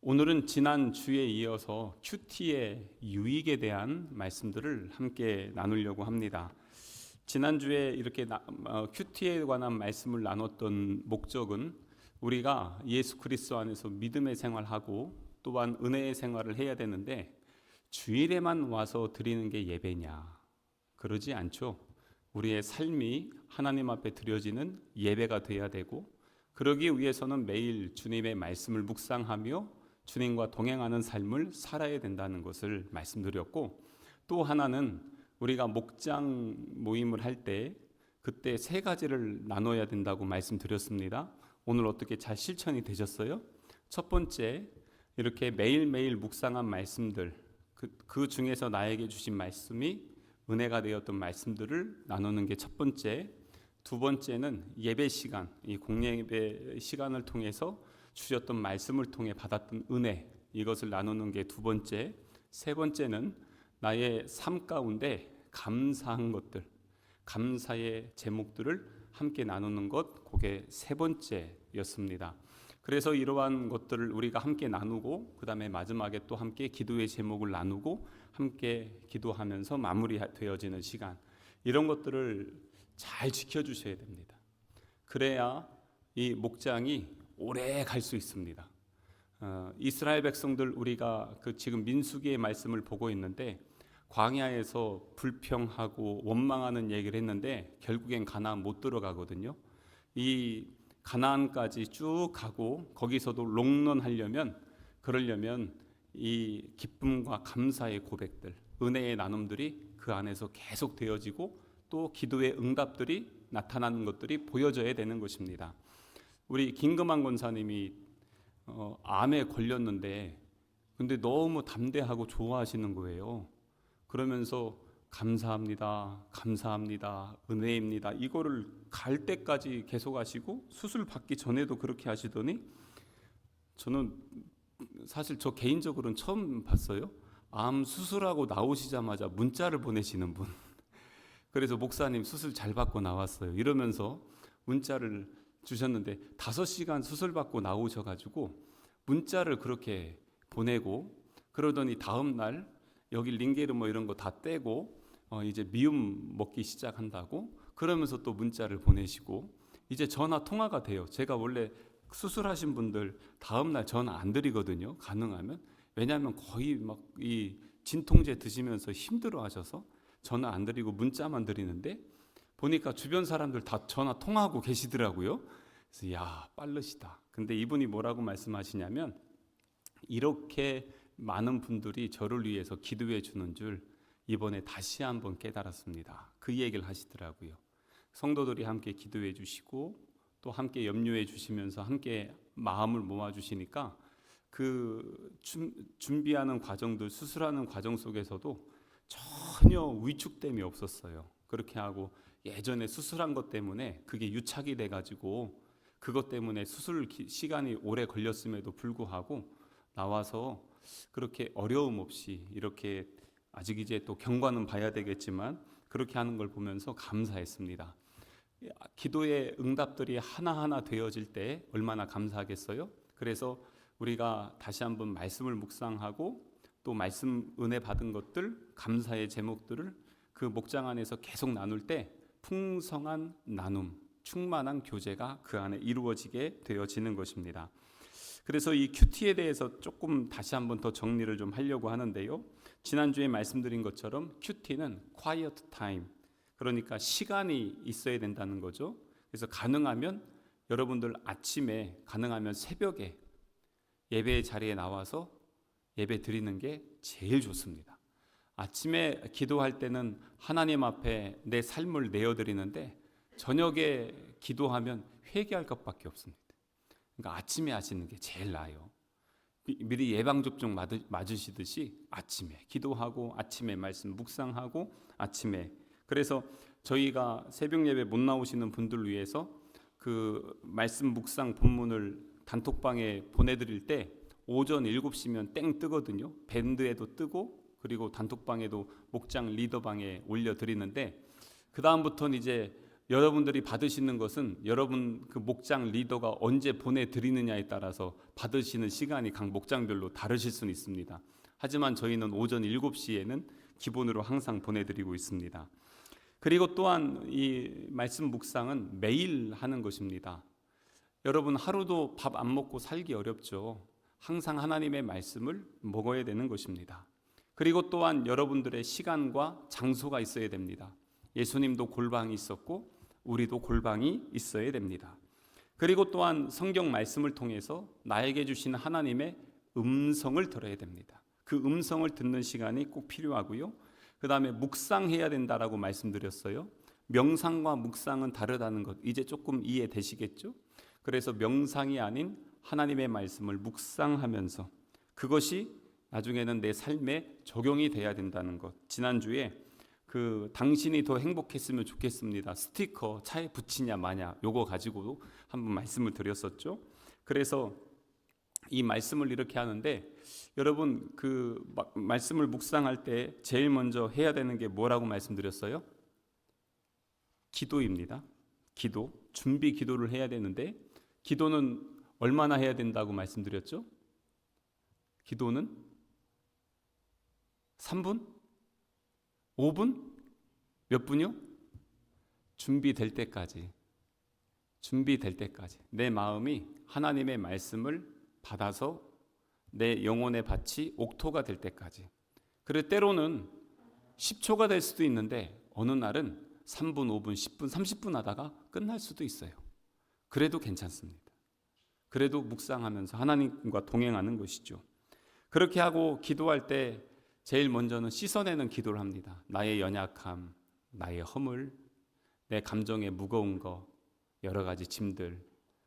오늘은 지난 주에 이어서 큐티의 유익에 대한 말씀들을 함께 나누려고 합니다. 지난주에 이렇게 큐티에 관한 말씀을 나눴던 목적은 우리가 예수 그리스도 안에서 믿음의 생활하고 또한 은혜의 생활을 해야 되는데 주일에만 와서 드리는 게 예배냐? 그러지 않죠. 우리의 삶이 하나님 앞에 드려지는 예배가 돼야 되고, 그러기 위해서는 매일 주님의 말씀을 묵상하며 주님과 동행하는 삶을 살아야 된다는 것을 말씀드렸고, 또 하나는 우리가 목장 모임을 할 때 그때 세 가지를 나눠야 된다고 말씀드렸습니다. 오늘 어떻게 잘 실천이 되셨어요? 첫 번째, 이렇게 매일매일 묵상한 말씀들, 그 중에서 나에게 주신 말씀이 은혜가 되었던 말씀들을 나누는 게 첫 번째. 두 번째는 예배 시간, 이 공예배 시간을 통해서 주셨던 말씀을 통해 받았던 은혜, 이것을 나누는 게 두 번째. 세 번째는 나의 삶 가운데 감사한 것들, 감사의 제목들을 함께 나누는 것, 그게 세 번째였습니다. 그래서 이러한 것들을 우리가 함께 나누고, 그 다음에 마지막에 또 함께 기도의 제목을 나누고 함께 기도하면서 마무리되어지는 시간, 이런 것들을 잘 지켜주셔야 됩니다. 그래야 이 목장이 오래 갈 수 있습니다. 이스라엘 백성들, 우리가 지금 민수기의 말씀을 보고 있는데 광야에서 불평하고 원망하는 얘기를 했는데 결국엔 가나안 못 들어가거든요. 이 가나안까지 쭉 가고 거기서도 롱런하려면, 그러려면 이 기쁨과 감사의 고백들, 은혜의 나눔들이 그 안에서 계속 되어지고 또 기도의 응답들이 나타나는 것들이 보여져야 되는 것입니다. 우리 김금환 권사님이 암에 걸렸는데 근데 너무 담대하고 좋아하시는 거예요. 그러면서 감사합니다, 감사합니다, 은혜입니다, 이거를 갈 때까지 계속 하시고 수술 받기 전에도 그렇게 하시더니, 저는 사실 저 개인적으로는 처음 봤어요. 암 수술하고 나오시자마자 문자를 보내시는 분. 그래서 목사님 수술 잘 받고 나왔어요 이러면서 문자를 주셨는데 5시간 수술 받고 나오셔가지고 문자를 그렇게 보내고, 그러더니 다음 날 여기 링게르 뭐 이런 거 다 떼고 이제 미음 먹기 시작한다고 그러면서 또 문자를 보내시고, 이제 전화 통화가 돼요. 제가 원래 수술하신 분들 다음 날 전화 안 드리거든요, 가능하면. 왜냐하면 거의 막 이 진통제 드시면서 힘들어 하셔서 전화 안 드리고 문자만 드리는데, 보니까 주변 사람들 다 전화 통화하고 계시더라고요. 그래서 야, 빠르시다. 근데 이분이 뭐라고 말씀하시냐면, 이렇게 많은 분들이 저를 위해서 기도해 주는 줄 이번에 다시 한번 깨달았습니다. 그 얘기를 하시더라고요. 성도들이 함께 기도해 주시고 또 함께 염려해 주시면서 함께 마음을 모아 주시니까 그 준비하는 과정들, 수술하는 과정 속에서도 전혀 위축됨이 없었어요. 그렇게 하고 예전에 수술한 것 때문에 그게 유착이 돼가지고 그것 때문에 수술 시간이 오래 걸렸음에도 불구하고 나와서 그렇게 어려움 없이, 이렇게 아직 이제 또 경과는 봐야 되겠지만 그렇게 하는 걸 보면서 감사했습니다. 기도의 응답들이 하나하나 되어질 때 얼마나 감사하겠어요? 그래서 우리가 다시 한번 말씀을 묵상하고 또 말씀 은혜 받은 것들, 감사의 제목들을 그 목장 안에서 계속 나눌 때 풍성한 나눔, 충만한 교제가 그 안에 이루어지게 되어지는 것입니다. 그래서 이 큐티에 대해서 조금 다시 한번 더 정리를 좀 하려고 하는데요. 지난주에 말씀드린 것처럼 큐티는 quiet time, 그러니까 시간이 있어야 된다는 거죠. 그래서 가능하면 여러분들 아침에, 가능하면 새벽에 예배 자리에 나와서 예배 드리는 게 제일 좋습니다. 아침에 기도할 때는 하나님 앞에 내 삶을 내어드리는데 저녁에 기도하면 회개할 것밖에 없습니다. 그러니까 아침에 하시는 게 제일 나아요. 미리 예방접종 맞으시듯이 아침에 기도하고 아침에 말씀 묵상하고 아침에. 그래서 저희가 새벽 예배 못 나오시는 분들을 위해서 그 말씀 묵상 본문을 단톡방에 보내드릴 때 오전 7시면 땡 뜨거든요. 밴드에도 뜨고 그리고 단톡방에도 목장 리더방에 올려드리는데, 그 다음부터는 이제 여러분들이 받으시는 것은 여러분 그 목장 리더가 언제 보내드리느냐에 따라서 받으시는 시간이 각 목장별로 다르실 수는 있습니다. 하지만 저희는 오전 7시에는 기본으로 항상 보내드리고 있습니다. 그리고 또한 이 말씀 묵상은 매일 하는 것입니다. 여러분 하루도 밥 안 먹고 살기 어렵죠. 항상 하나님의 말씀을 먹어야 되는 것입니다. 그리고 또한 여러분들의 시간과 장소가 있어야 됩니다. 예수님도 골방이 있었고 우리도 골방이 있어야 됩니다. 그리고 또한 성경 말씀을 통해서 나에게 주신 하나님의 음성을 들어야 됩니다. 그 음성을 듣는 시간이 꼭 필요하고요. 그 다음에 묵상해야 된다라고 말씀드렸어요. 명상과 묵상은 다르다는 것 이제 조금 이해되시겠죠? 그래서 명상이 아닌 하나님의 말씀을 묵상하면서 그것이 나중에는 내 삶에 적용이 돼야 된다는 것. 지난주에 그 당신이 더 행복했으면 좋겠습니다. 스티커 차에 붙이냐 마냐 요거 가지고도 한번 말씀을 드렸었죠. 그래서 이 말씀을 이렇게 하는데 여러분 그 말씀을 묵상할 때 제일 먼저 해야 되는 게 뭐라고 말씀드렸어요? 기도입니다. 기도, 준비 기도를 해야 되는데 기도는 얼마나 해야 된다고 말씀드렸죠? 기도는 3분? 5분? 몇 분이요? 준비될 때까지. 준비될 때까지. 내 마음이 하나님의 말씀을 받아서 내 영혼의 밭이 옥토가 될 때까지. 그리고 때로는 10초가 될 수도 있는데 어느 날은 3분, 5분, 10분, 30분 하다가 끝날 수도 있어요. 그래도 괜찮습니다. 그래도 묵상하면서 하나님과 동행하는 것이죠. 그렇게 하고 기도할 때 제일 먼저는 씻어내는 기도를 합니다. 나의 연약함, 나의 허물, 내 감정의 무거운 거, 여러 가지 짐들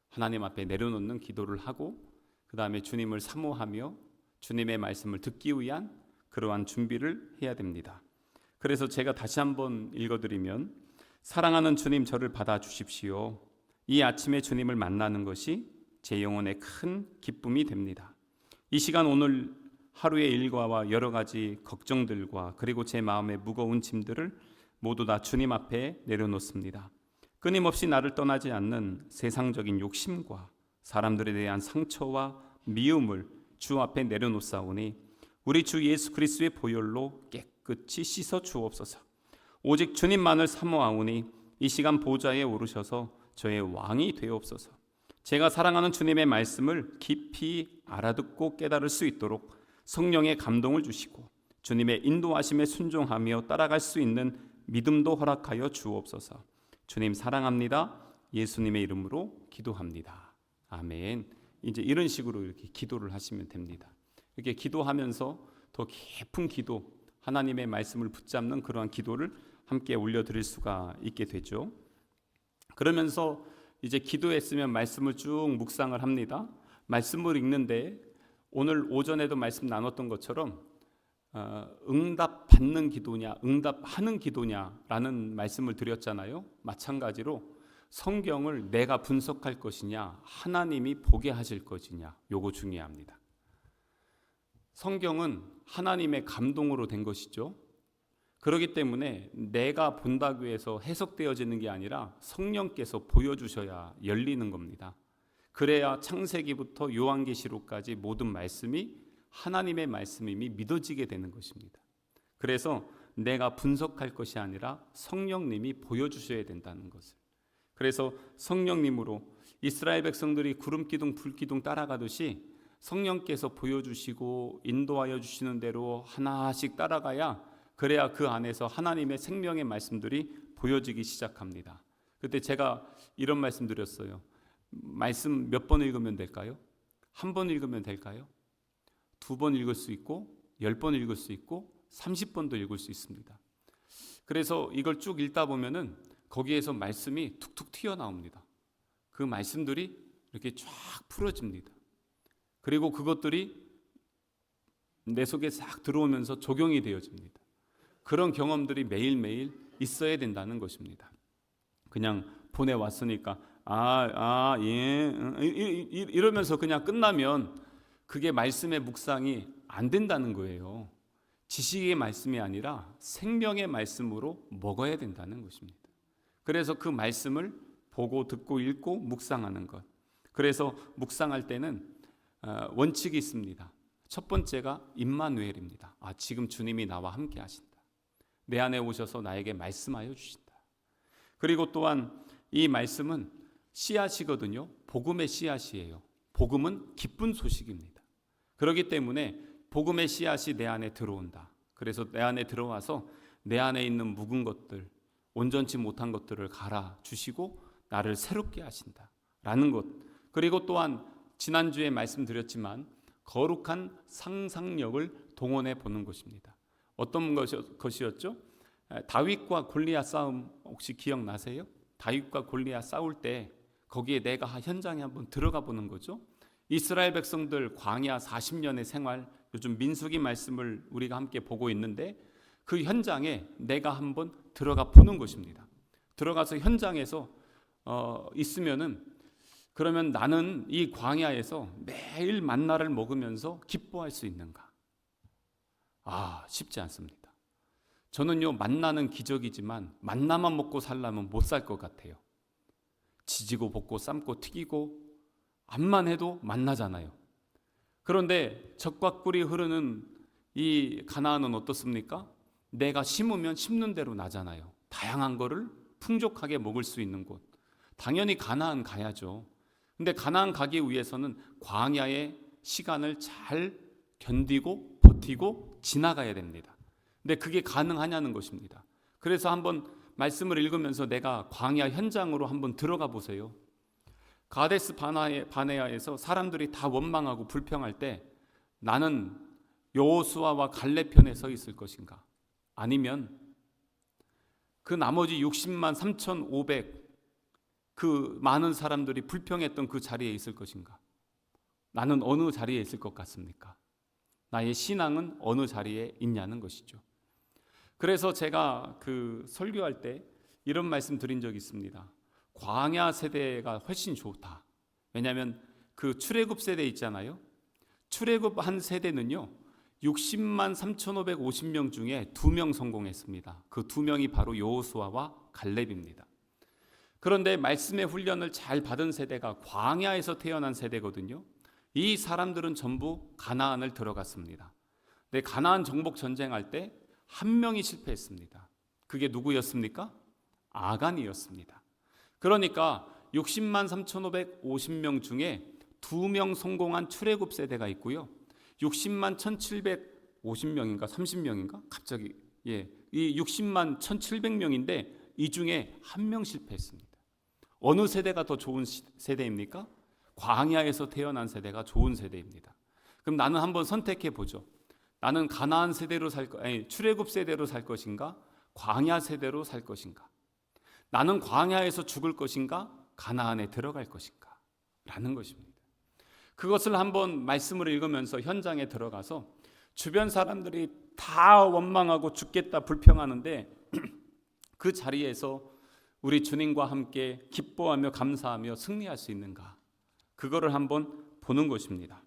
하나님 앞에 내려놓는 기도를 하고 그 다음에 주님을 사모하며 주님의 말씀을 듣기 위한 그러한 준비를 해야 됩니다. 그래서 제가 다시 한번 읽어드리면 사랑하는 주님 저를 받아주십시오. 이 아침에 주님을 만나는 것이 제 영혼의 큰 기쁨이 됩니다. 이 시간 오늘 하루의 일과와 여러 가지 걱정들과 그리고 제 마음의 무거운 짐들을 모두 다 주님 앞에 내려놓습니다. 끊임없이 나를 떠나지 않는 세상적인 욕심과 사람들에 대한 상처와 미움을 주 앞에 내려놓사오니 우리 주 예수 그리스도의 보혈로 깨끗이 씻어 주옵소서. 오직 주님만을 사모하오니 이 시간 보좌에 오르셔서 저의 왕이 되옵소서. 제가 사랑하는 주님의 말씀을 깊이 알아듣고 깨달을 수 있도록 성령의 감동을 주시고 주님의 인도하심에 순종하며 따라갈 수 있는 믿음도 허락하여 주옵소서. 주님 사랑합니다. 예수님의 이름으로 기도합니다. 아멘. 이제 이런 식으로 이렇게 기도를 하시면 됩니다. 이렇게 기도하면서 더 깊은 기도, 하나님의 말씀을 붙잡는 그러한 기도를 함께 올려드릴 수가 있게 되죠. 그러면서 이제 기도했으면 말씀을 쭉 묵상을 합니다. 말씀을 읽는데 오늘 오전에도 말씀 나눴던 것처럼 응답 받는 기도냐 응답하는 기도냐라는 말씀을 드렸잖아요. 마찬가지로 성경을 내가 분석할 것이냐 하나님이 보게 하실 것이냐 요거 중요합니다. 성경은 하나님의 감동으로 된 것이죠. 그렇기 때문에 내가 본다고 해서 해석되어지는 게 아니라 성령께서 보여주셔야 열리는 겁니다. 그래야 창세기부터 요한계시록까지 모든 말씀이 하나님의 말씀임이 믿어지게 되는 것입니다. 그래서 내가 분석할 것이 아니라 성령님이 보여주셔야 된다는 것을. 그래서 성령님으로 이스라엘 백성들이 구름기둥 불기둥 따라가듯이 성령께서 보여주시고 인도하여 주시는 대로 하나씩 따라가야 그래야 그 안에서 하나님의 생명의 말씀들이 보여지기 시작합니다. 그때 제가 이런 말씀 드렸어요. 말씀 몇 번 읽으면 될까요? 한 번 읽으면 될까요? 2번 읽을 수 있고 10번 읽을 수 있고 30번도 읽을 수 있습니다. 그래서 이걸 쭉 읽다 보면은 거기에서 말씀이 툭툭 튀어나옵니다. 그 말씀들이 이렇게 쫙 풀어집니다. 그리고 그것들이 내 속에 싹 들어오면서 적용이 되어집니다. 그런 경험들이 매일매일 있어야 된다는 것입니다. 그냥 보내왔으니까 이러면서 그냥 끝나면 그게 말씀의 묵상이 안 된다는 거예요. 지식의 말씀이 아니라 생명의 말씀으로 먹어야 된다는 것입니다. 그래서 그 말씀을 보고 듣고 읽고 묵상하는 것. 그래서 묵상할 때는 원칙이 있습니다. 첫 번째가 임마누엘입니다. 지금 주님이 나와 함께 하신다. 내 안에 오셔서 나에게 말씀하여 주신다. 그리고 또한 이 말씀은 씨앗이거든요. 복음의 씨앗이에요. 복음은 기쁜 소식입니다. 그렇기 때문에 복음의 씨앗이 내 안에 들어온다. 그래서 내 안에 들어와서 내 안에 있는 묵은 것들, 온전치 못한 것들을 갈아 주시고 나를 새롭게 하신다라는 것. 그리고 또한 지난주에 말씀드렸지만 거룩한 상상력을 동원해 보는 것입니다. 어떤 것이었죠? 다윗과 골리앗 싸움 혹시 기억나세요? 다윗과 골리앗 싸울 때 거기에 내가 현장에 한번 들어가 보는 거죠. 이스라엘 백성들 광야 40년의 생활, 요즘 민수기 말씀을 우리가 함께 보고 있는데 그 현장에 내가 한번 들어가 보는 것입니다. 들어가서 현장에서 있으면은 그러면 나는 이 광야에서 매일 만나를 먹으면서 기뻐할 수 있는가? 쉽지 않습니다. 저는요, 만나는 기적이지만 만나만 먹고 살려면 못 살 것 같아요. 지지고 볶고 삶고 튀기고 암만 해도 만나잖아요. 그런데 젖과 꿀이 흐르는 이 가나안은 어떻습니까? 내가 심으면 심는 대로 나잖아요. 다양한 거를 풍족하게 먹을 수 있는 곳. 당연히 가나안 가야죠. 근데 가나안 가기 위해서는 광야의 시간을 잘 견디고 버티고 지나가야 됩니다. 근데 그게 가능하냐는 것입니다. 그래서 한번 말씀을 읽으면서 내가 광야 현장으로 한번 들어가 보세요. 가데스 바네아에서 사람들이 다 원망하고 불평할 때 나는 여호수아와 갈렙 편에 서 있을 것인가? 아니면 그 나머지 60만 3,500 그 많은 사람들이 불평했던 그 자리에 있을 것인가? 나는 어느 자리에 있을 것 같습니까? 나의 신앙은 어느 자리에 있냐는 것이죠. 그래서 제가 그 설교할 때 이런 말씀 드린 적이 있습니다. 광야 세대가 훨씬 좋다. 왜냐하면 그 출애굽 세대 있잖아요. 출애굽 한 세대는요 60만 3,550명 중에 2명 성공했습니다. 그 2명이 바로 여호수아와 갈렙입니다. 그런데 말씀의 훈련을 잘 받은 세대가 광야에서 태어난 세대거든요. 이 사람들은 전부 가나안을 들어갔습니다. 근데 가나안 정복 전쟁할 때 한 명이 실패했습니다. 그게 누구였습니까? 아간이었습니다. 그러니까 60만 3,550명 중에 2명 성공한 출애굽 세대가 있고요. 60만 1,750명인가 30명인가? 갑자기 이 60만 1,700명인데 이 중에 한 명 실패했습니다. 어느 세대가 더 좋은 세대입니까? 광야에서 태어난 세대가 좋은 세대입니다. 그럼 나는 한번 선택해 보죠. 나는 가나안 세대로 출애굽 세대로 살 것인가? 광야 세대로 살 것인가? 나는 광야에서 죽을 것인가? 가나안에 들어갈 것인가? 라는 것입니다. 그것을 한번 말씀을 읽으면서 현장에 들어가서 주변 사람들이 다 원망하고 죽겠다 불평하는데 그 자리에서 우리 주님과 함께 기뻐하며 감사하며 승리할 수 있는가? 그거를 한번 보는 것입니다.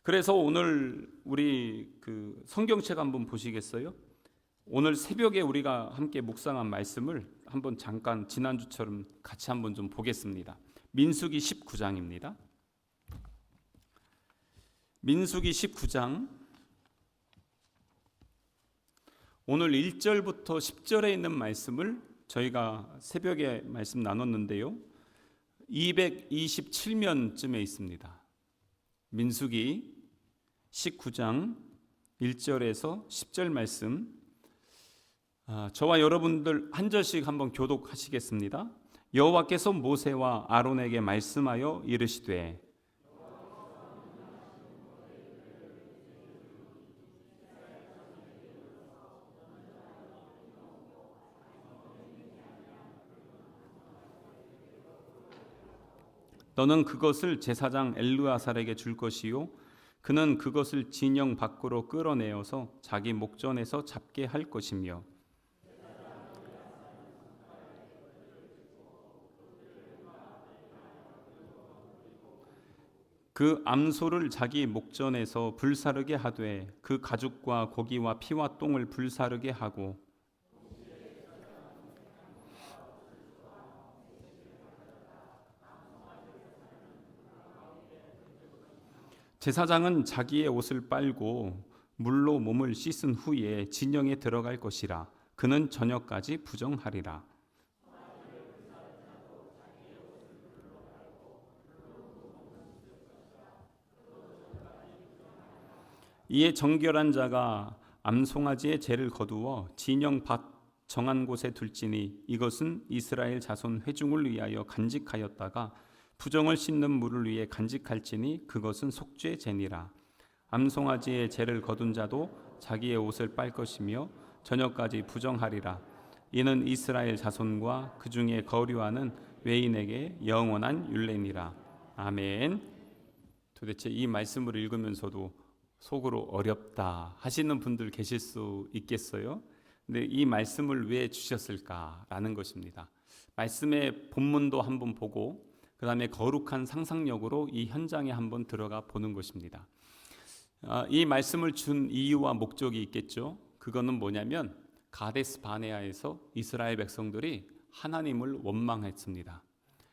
그래서 오늘 우리 그 성경책 한번 보시겠어요? 오늘 새벽에 우리가 함께 묵상한 말씀을 한번 잠깐 지난주처럼 같이 한번 좀 보겠습니다. 민수기 19장입니다. 민수기 19장 오늘 1절부터 10절에 있는 말씀을 저희가 새벽에 말씀 나눴는데요. 227면쯤에 있습니다. 민수기 19장 1절에서 10절 말씀 저와 여러분들 한 절씩 한번 교독하시겠습니다. 여호와께서 모세와 아론에게 말씀하여 이르시되 너는 그것을 제사장 엘르아살에게 줄 것이요 그는 그것을 진영 밖으로 끌어내어서 자기 목전에서 잡게 할 것이며 그 암소를 자기 목전에서 불사르게 하되 그 가죽과 고기와 피와 똥을 불사르게 하고 제사장은 자기의 옷을 빨고 물로 몸을 씻은 후에 진영에 들어갈 것이라. 그는 저녁까지 부정하리라. 이에 정결한 자가 암송아지의 죄를 거두어 진영 밭 정한 곳에 둘지니 이것은 이스라엘 자손 회중을 위하여 간직하였다가 부정을 씻는 물을 위해 간직할지니 그것은 속죄 제니라. 암송아지의 죄를 거둔 자도 자기의 옷을 빨 것이며 저녁까지 부정하리라. 이는 이스라엘 자손과 그 중에 거류하는 외인에게 영원한 율례니라. 아멘. 도대체 이 말씀을 읽으면서도 속으로 어렵다 하시는 분들 계실 수 있겠어요? 근데 이 말씀을 왜 주셨을까라는 것입니다. 말씀의 본문도 한번 보고 그 다음에 거룩한 상상력으로 이 현장에 한번 들어가 보는 것입니다. 이 말씀을 준 이유와 목적이 있겠죠. 그거는 뭐냐면 가데스 바네아에서 이스라엘 백성들이 하나님을 원망했습니다.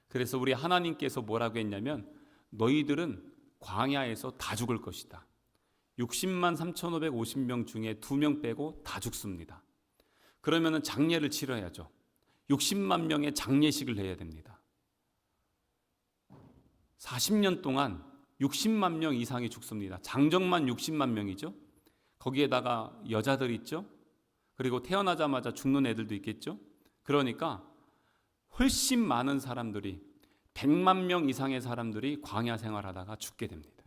그래서 우리 하나님께서 뭐라고 했냐면 너희들은 광야에서 다 죽을 것이다. 60만 3,550명 중에 2명 빼고 다 죽습니다. 그러면 장례를 치러야죠. 60만 명의 장례식을 해야 됩니다. 40년 동안 60만 명 이상이 죽습니다. 장정만 60만 명이죠. 거기에다가 여자들 있죠. 그리고 태어나자마자 죽는 애들도 있겠죠. 그러니까 훨씬 많은 사람들이 100만 명 이상의 사람들이 광야 생활하다가 죽게 됩니다.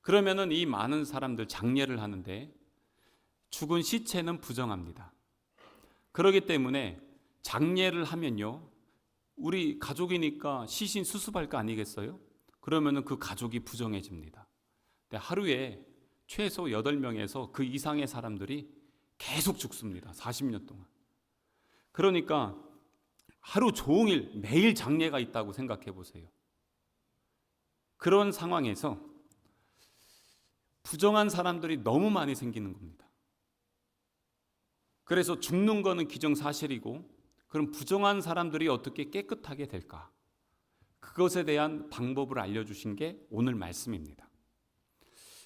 그러면은 이 많은 사람들 장례를 하는데 죽은 시체는 부정합니다. 그렇기 때문에 장례를 하면요, 우리 가족이니까 시신 수습할 거 아니겠어요? 그러면은 그 가족이 부정해집니다. 근데 하루에 최소 8명에서 그 이상의 사람들이 계속 죽습니다. 40년 동안. 그러니까 하루 종일 매일 장례가 있다고 생각해 보세요. 그런 상황에서 부정한 사람들이 너무 많이 생기는 겁니다. 그래서 죽는 거는 기정사실이고, 그럼 부정한 사람들이 어떻게 깨끗하게 될까? 그것에 대한 방법을 알려주신 게 오늘 말씀입니다.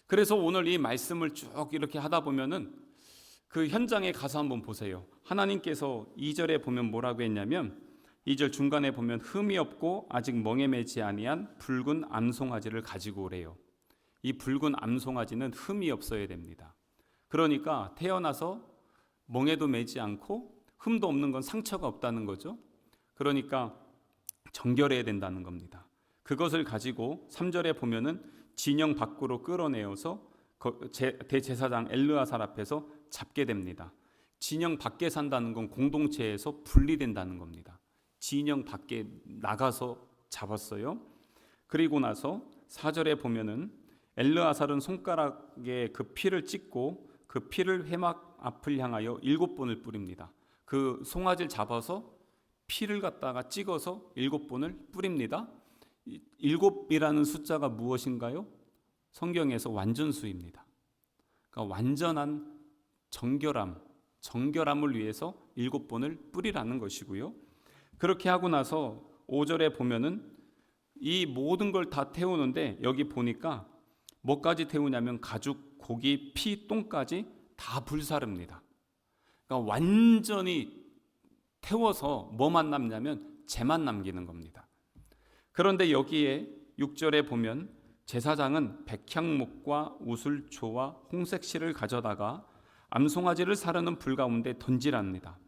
그래서 오늘 이 말씀을 쭉 이렇게 하다 보면은 그 현장에 가서 한번 보세요. 하나님께서 2절에 보면 뭐라고 했냐면 2절 중간에 보면 흠이 없고 아직 멍에 매지 아니한 붉은 암송아지를 가지고 오래요. 이 붉은 암송아지는 흠이 없어야 됩니다. 그러니까 태어나서 멍에도 매지 않고 흠도 없는 건 상처가 없다는 거죠. 그러니까 정결해야 된다는 겁니다. 그것을 가지고 3절에 보면은 진영 밖으로 끌어내어서 대제사장 엘르아살 앞에서 잡게 됩니다. 진영 밖에 산다는 건 공동체에서 분리된다는 겁니다. 진영 밖에 나가서 잡았어요. 그리고 나서 4절에 보면은 엘르아살은 손가락에 그 피를 찍고 그 피를 회막 앞을 향하여 7번을 뿌립니다. 그 송아지를 잡아서 피를 갖다가 찍어서 7번을 뿌립니다. 7이라는 숫자가 무엇인가요? 성경에서 완전수입니다. 그러니까 완전한 정결함을 위해서 7번을 뿌리라는 것이고요. 그렇게 하고 나서 5절에 보면은 이 모든 걸 다 태우는데 여기 보니까 뭐까지 태우냐면 가죽, 고기, 피, 똥까지 다 불사릅니다. 그러니까 완전히 태워서 뭐만 남냐면 죄만 남기는 겁니다. 그런데 여기에 6절에 보면 제사장은 백향목과 우슬초와 홍색실을 가져다가 암송아지를 사르는 불 가운데 던지랍니다.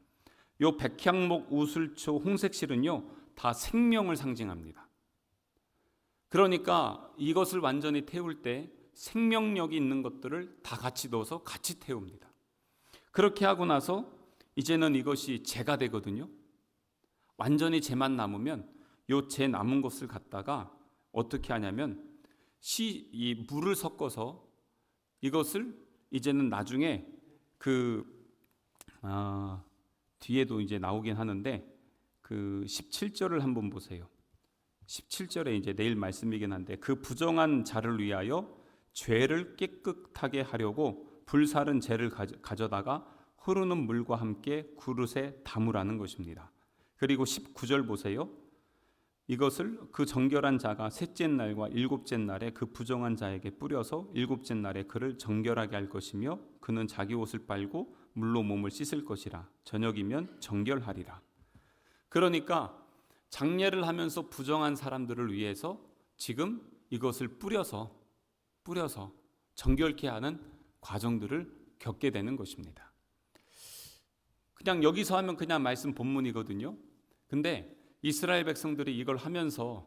요 백향목, 우슬초, 홍색실은요 다 생명을 상징합니다. 그러니까 이것을 완전히 태울 때 생명력이 있는 것들을 다 같이 넣어서 같이 태웁니다. 그렇게 하고 나서 이제는 이것이 재가 되거든요. 완전히 재만 남으면 요 재 남은 것을 갖다가 어떻게 하냐면 이 물을 섞어서 이것을 이제는 나중에 뒤에도 이제 나오긴 하는데 그 17절을 한번 보세요. 17절에 이제 내일 말씀이긴 한데 그 부정한 자를 위하여 죄를 깨끗하게 하려고 불사른 재를 가져다가 흐르는 물과 함께 그릇에 담으라는 것입니다. 그리고 19절 보세요. 이것을 그 정결한 자가 셋째 날과 일곱째 날에 그 부정한 자에게 뿌려서 일곱째 날에 그를 정결하게 할 것이며 그는 자기 옷을 빨고 물로 몸을 씻을 것이라. 저녁이면 정결하리라. 그러니까 장례를 하면서 부정한 사람들을 위해서 지금 이것을 뿌려서 정결케 하는 과정들을 겪게 되는 것입니다. 그냥 여기서 하면 그냥 말씀 본문이거든요. 근데 이스라엘 백성들이 이걸 하면서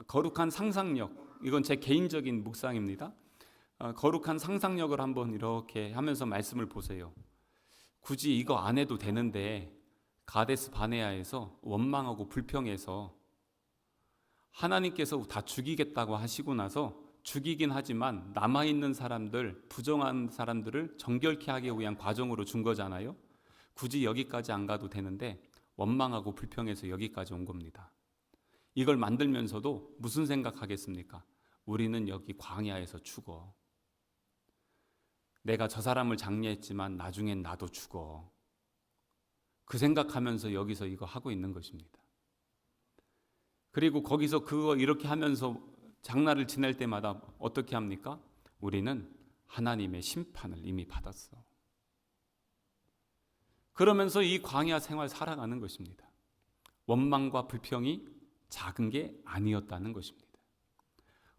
거룩한 상상력, 이건 제 개인적인 묵상입니다. 거룩한 상상력을 한번 이렇게 하면서 말씀을 보세요. 굳이 이거 안 해도 되는데 가데스 바네아에서 원망하고 불평해서 하나님께서 다 죽이겠다고 하시고 나서 죽이긴 하지만 남아있는 사람들, 부정한 사람들을 정결케 하기 위한 과정으로 준 거잖아요. 굳이 여기까지 안 가도 되는데 원망하고 불평해서 여기까지 온 겁니다. 이걸 만들면서도 무슨 생각하겠습니까? 우리는 여기 광야에서 죽어. 내가 저 사람을 장례했지만 나중엔 나도 죽어. 그 생각하면서 여기서 이거 하고 있는 것입니다. 그리고 거기서 그거 이렇게 하면서 장날을 지낼 때마다 어떻게 합니까? 우리는 하나님의 심판을 이미 받았어. 그러면서 이 광야 생활 살아가는 것입니다. 원망과 불평이 작은 게 아니었다는 것입니다.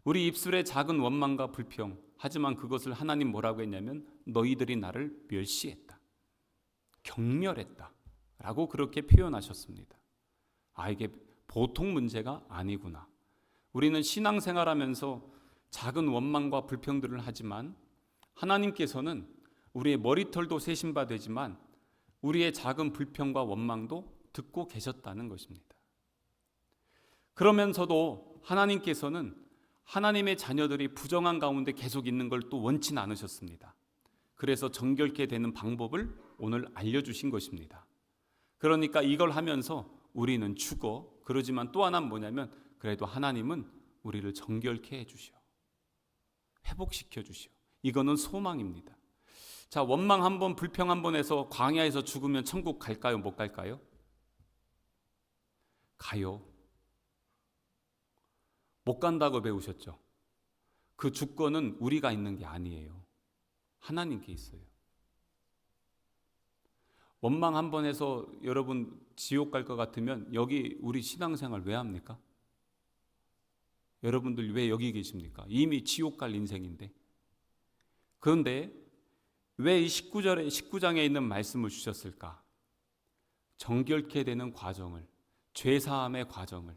우리 입술에 작은 원망과 불평, 하지만 그것을 하나님 뭐라고 했냐면 너희들이 나를 멸시했다, 경멸했다 라고 그렇게 표현하셨습니다. 이게 보통 문제가 아니구나. 우리는 신앙생활하면서 작은 원망과 불평들을 하지만 하나님께서는 우리의 머리털도 세신 바 되지만 우리의 작은 불평과 원망도 듣고 계셨다는 것입니다. 그러면서도 하나님께서는 하나님의 자녀들이 부정한 가운데 계속 있는 걸 또 원치 않으셨습니다. 그래서 정결케 되는 방법을 오늘 알려주신 것입니다. 그러니까 이걸 하면서 우리는 죽어. 그러지만 또 하나는 뭐냐면 그래도 하나님은 우리를 정결케 해주시오. 회복시켜 주시오. 이거는 소망입니다. 자, 원망 한 번, 불평 한 번 해서 광야에서 죽으면 천국 갈까요? 못 갈까요? 가요. 못 간다고 배우셨죠? 그 주권은 우리가 있는 게 아니에요. 하나님께 있어요. 원망 한 번 해서 여러분 지옥 갈 것 같으면 여기 우리 신앙생활 왜 합니까? 여러분들 왜 여기 계십니까? 이미 지옥 갈 인생인데. 그런데 왜 이 19장에 있는 말씀을 주셨을까? 정결케 되는 과정을, 죄사함의 과정을,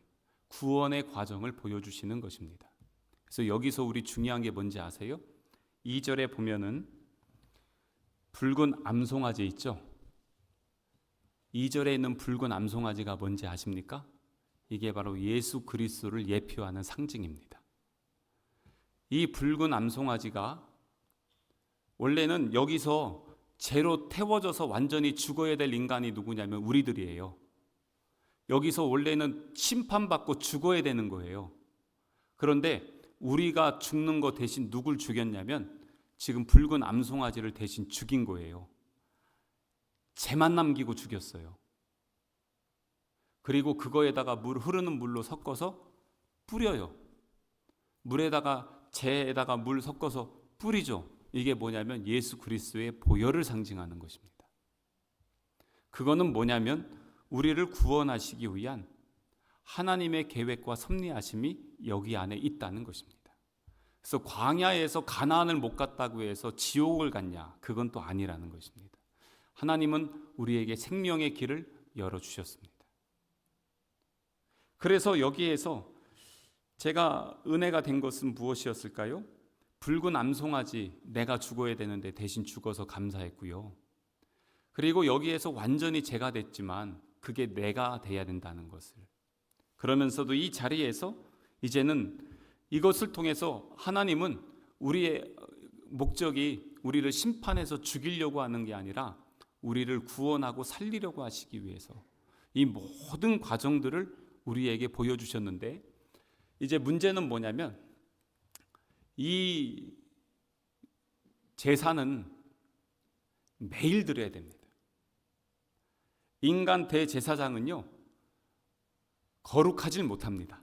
구원의 과정을 보여주시는 것입니다. 그래서 여기서 우리 중요한 게 뭔지 아세요? 2절에 보면은 붉은 암송아지 있죠? 2절에 있는 붉은 암송아지가 뭔지 아십니까? 이게 바로 예수 그리스도를 예표하는 상징입니다. 이 붉은 암송아지가 원래는 여기서 죄로 태워져서 완전히 죽어야 될 인간이 누구냐면 우리들이에요. 여기서 원래는 심판받고 죽어야 되는 거예요. 그런데 우리가 죽는 거 대신 누굴 죽였냐면 지금 붉은 암송아지를 대신 죽인 거예요. 죄만 남기고 죽였어요. 그리고 그거에다가 흐르는 물로 섞어서 뿌려요. 물에다가 죄에다가 물 섞어서 뿌리죠. 이게 뭐냐면 예수 그리스도의 보혈을 상징하는 것입니다. 그거는 뭐냐면 우리를 구원하시기 위한 하나님의 계획과 섭리하심이 여기 안에 있다는 것입니다. 그래서 광야에서 가나안을 못 갔다고 해서 지옥을 갔냐? 그건 또 아니라는 것입니다. 하나님은 우리에게 생명의 길을 열어주셨습니다. 그래서 여기에서 제가 은혜가 된 것은 무엇이었을까요? 붉은 암송아지, 내가 죽어야 되는데 대신 죽어서 감사했고요. 그리고 여기에서 완전히 죄가 됐지만 그게 내가 돼야 된다는 것을, 그러면서도 이 자리에서 이제는 이것을 통해서 하나님은 우리의 목적이 우리를 심판해서 죽이려고 하는 게 아니라 우리를 구원하고 살리려고 하시기 위해서 이 모든 과정들을 우리에게 보여주셨는데, 이제 문제는 뭐냐면 이 제사는 매일 드려야 됩니다. 인간 대제사장은요, 거룩하질 못합니다.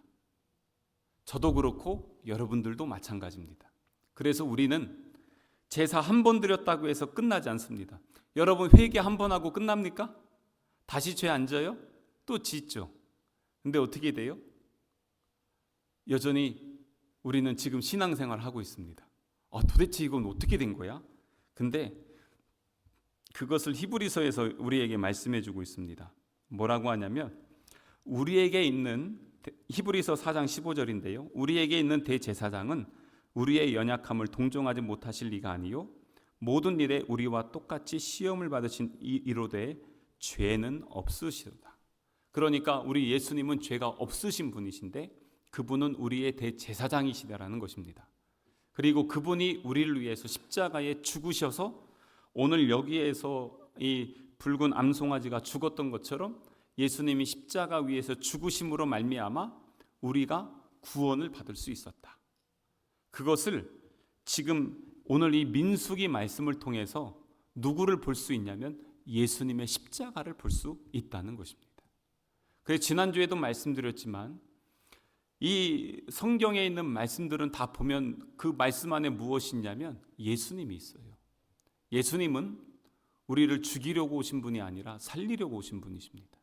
저도 그렇고 여러분들도 마찬가지입니다. 그래서 우리는 제사 한 번 드렸다고 해서 끝나지 않습니다. 여러분 회개 한 번 하고 끝납니까? 다시 죄 안 져요? 또 짓죠. 근데 어떻게 돼요? 여전히 우리는 지금 신앙생활을 하고 있습니다. 도대체 이건 어떻게 된 거야? 근데 그것을 히브리서에서 우리에게 말씀해 주고 있습니다. 뭐라고 하냐면 우리에게 있는 히브리서 4장 15절인데요. 우리에게 있는 대제사장은 우리의 연약함을 동정하지 못하실 리가 아니요 모든 일에 우리와 똑같이 시험을 받으신 이로되 죄는 없으시도다. 그러니까 우리 예수님은 죄가 없으신 분이신데 그분은 우리의 대제사장이시다라는 것입니다. 그리고 그분이 우리를 위해서 십자가에 죽으셔서 오늘 여기에서 이 붉은 암송아지가 죽었던 것처럼 예수님이 십자가 위에서 죽으심으로 말미암아 우리가 구원을 받을 수 있었다. 그것을 지금 오늘 이 민수기 말씀을 통해서 누구를 볼 수 있냐면 예수님의 십자가를 볼 수 있다는 것입니다. 그래서 지난주에도 말씀드렸지만 이 성경에 있는 말씀들은 다 보면 그 말씀 안에 무엇이 있냐면 예수님이 있어요. 예수님은 우리를 죽이려고 오신 분이 아니라 살리려고 오신 분이십니다.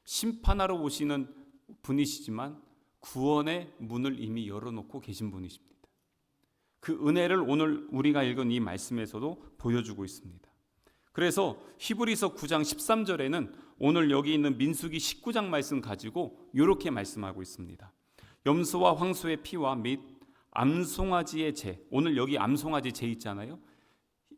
심판하러 오시는 분이시지만 구원의 문을 이미 열어놓고 계신 분이십니다. 그 은혜를 오늘 우리가 읽은 이 말씀에서도 보여주고 있습니다. 그래서 히브리서 9장 13절에는 오늘 여기 있는 민수기 19장 말씀 가지고 이렇게 말씀하고 있습니다. 염소와 황소의 피와 및 암송아지의 제, 오늘 여기 암송아지 제 있잖아요.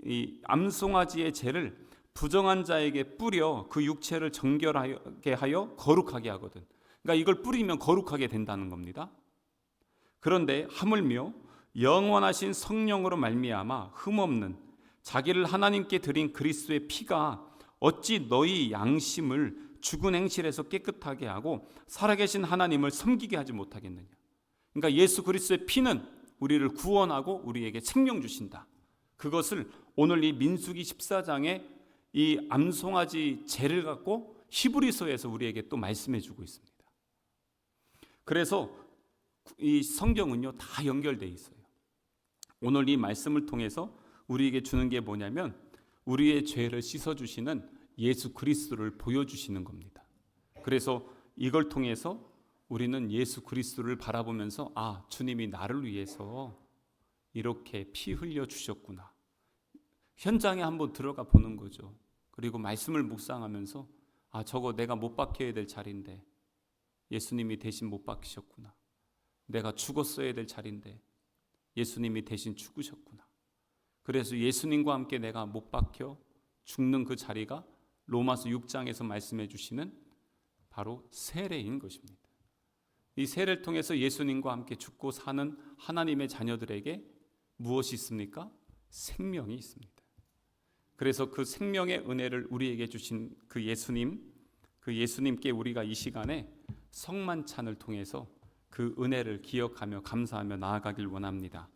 이 암송아지의 제를 부정한 자에게 뿌려 그 육체를 정결하게 하여 거룩하게 하거든. 그러니까 이걸 뿌리면 거룩하게 된다는 겁니다. 그런데 하물며 영원하신 성령으로 말미암아 흠없는 자기를 하나님께 드린 그리스도의 피가 어찌 너희 양심을 죽은 행실에서 깨끗하게 하고 살아계신 하나님을 섬기게 하지 못하겠느냐. 그러니까 예수 그리스도의 피는 우리를 구원하고 우리에게 생명 주신다. 그것을 오늘 이 민수기 14장에 이 암송아지 제를 갖고 히브리서에서 우리에게 또 말씀해 주고 있습니다. 그래서 이 성경은요 다 연결되어 있어요. 오늘 이 말씀을 통해서 우리에게 주는 게 뭐냐면 우리의 죄를 씻어주시는 예수 그리스도를 보여주시는 겁니다. 그래서 이걸 통해서 우리는 예수 그리스도를 바라보면서 주님이 나를 위해서 이렇게 피 흘려 주셨구나. 현장에 한번 들어가 보는 거죠. 그리고 말씀을 묵상하면서 저거 내가 못 박혀야 될 자리인데 예수님이 대신 못 박히셨구나. 내가 죽었어야 될 자리인데 예수님이 대신 죽으셨구나. 그래서 예수님과 함께 내가 못 박혀 죽는 그 자리가 로마서 6장에서 말씀해 주시는 바로 세례인 것입니다. 이 세례를 통해서 예수님과 함께 죽고 사는 하나님의 자녀들에게 무엇이 있습니까? 생명이 있습니다. 그래서 그 생명의 은혜를 우리에게 주신 그 예수님께 우리가 이 시간에 성만찬을 통해서 그 은혜를 기억하며 감사하며 나아가길 원합니다.